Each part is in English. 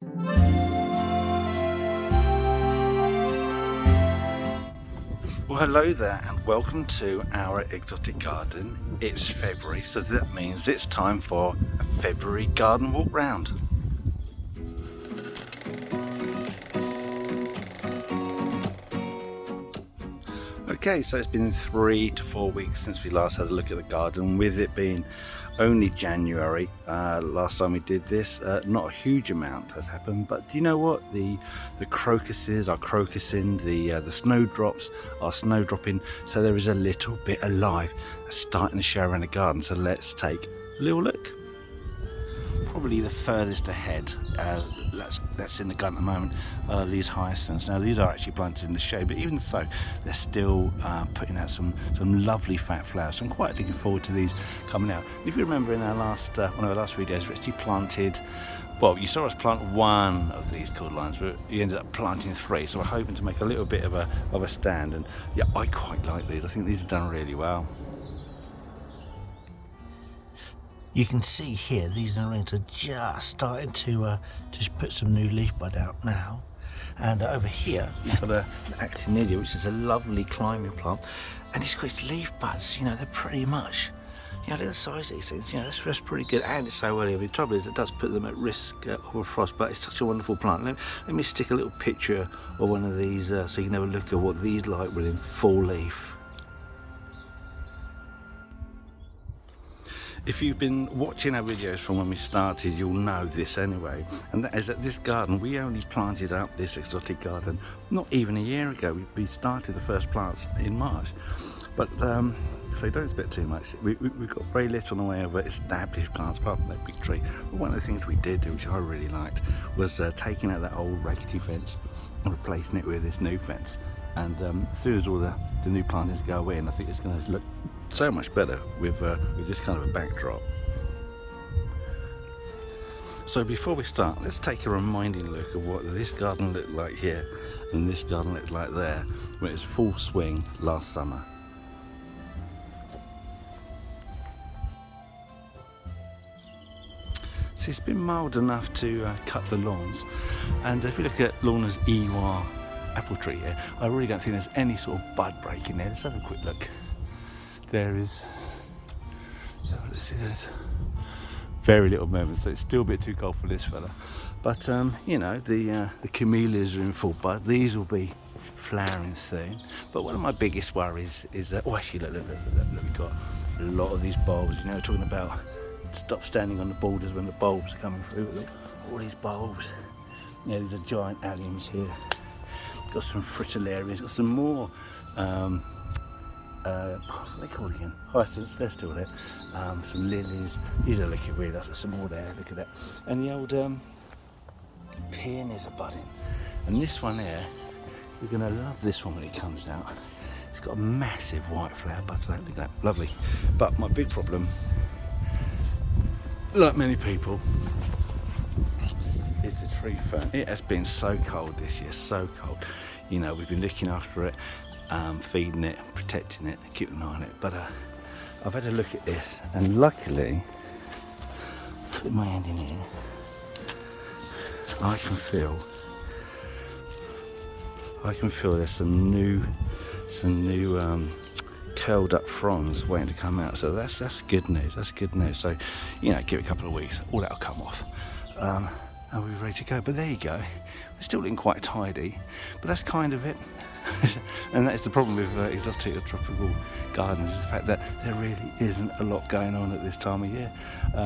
Well, hello there and welcome to our exotic garden. It's February, so that means it's time for a February garden walk round. Okay, so it's been 3 to 4 weeks since we last had a look at the garden, with it being only January. Last time we did this, not a huge amount has happened, but do you know what? The crocuses are crocusing, the snowdrops are snowdropping, so there is a little bit of life that's starting to show around the garden. So let's take a little look. Probably the furthest ahead that's in the garden at the moment are these hyacinths. Now these are actually planted in the shade, but even so they're still putting out some lovely fat flowers, so I'm quite looking forward to these coming out. If you remember, in our last one of our last videos, we actually planted, well, you saw us plant one of these Cordylines, but you ended up planting 3, so we're hoping to make a little bit of a stand. And yeah, I quite like these. I think these have done really well. You can see here these rings are just starting to just put some new leaf bud out now. And over here we've got an Actindia, which is a lovely climbing plant, and it's got its leaf buds. You know, they're pretty much, you know, look at the size of these things. You know, that's pretty good, and it's so early. I mean, the trouble is it does put them at risk of frost, but it's such a wonderful plant. Let me stick a little picture of one of these so you can have a look at what these like with in full leaf. If you've been watching our videos from when we started, you'll know this anyway, and that is that this garden, we only planted up this exotic garden not even a year ago. We started the first plants in March, but so don't expect too much. We've got very little in the way of established plants apart from that big tree. But one of the things we did do, which I really liked, was taking out that old rackety fence and replacing it with this new fence. And as soon as all the new plantings go in, I think it's going to look so much better with this kind of a backdrop. So before we start, let's take a reminding look of what this garden looked like here and this garden looked like there when it was full swing last summer. So it's been mild enough to cut the lawns, and if you look at Lorna's Ewar apple tree here, I really don't think there's any sort of bud break in there. Let's have a quick look. There is, so let's see, there's very little movement, so it's still a bit too cold for this fella. But you know, the camellias are in full bud. These will be flowering soon. But one of my biggest worries is that, oh, actually, look, we've got a lot of these bulbs. You know, we're talking about stop standing on the borders when the bulbs are coming through. Look, all these bulbs. Yeah, these are giant alliums here. Got some fritillarias, got some more what are they called again? Hyacinths, they're still there. Some lilies, these are looking really nice. There's some more there, look at that. And the old peonies are budding. And this one here, you're going to love this one when it comes out. It's got a massive white flower bud, look at that, lovely. But my big problem, like many people, is the tree fern. It has been so cold this year, so cold. You know, we've been looking after it, feeding it, protecting it, keeping an eye on it. But I've had a look at this, and luckily, put my hand in here, I can feel there's some new curled up fronds waiting to come out. So that's good news. That's good news. So, you know, give it a couple of weeks, all that'll come off. And we'll be ready to go. But there you go. We're still looking quite tidy, but that's kind of it. And that's the problem with exotic or tropical gardens, is the fact that there really isn't a lot going on at this time of year.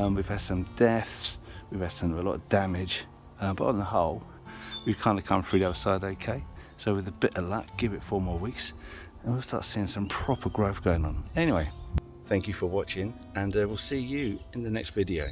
We've had some deaths, we've had a lot of damage, but on the whole, we've kind of come through the other side okay. So with a bit of luck, give it 4 more weeks, and we'll start seeing some proper growth going on. Anyway, thank you for watching, and we'll see you in the next video.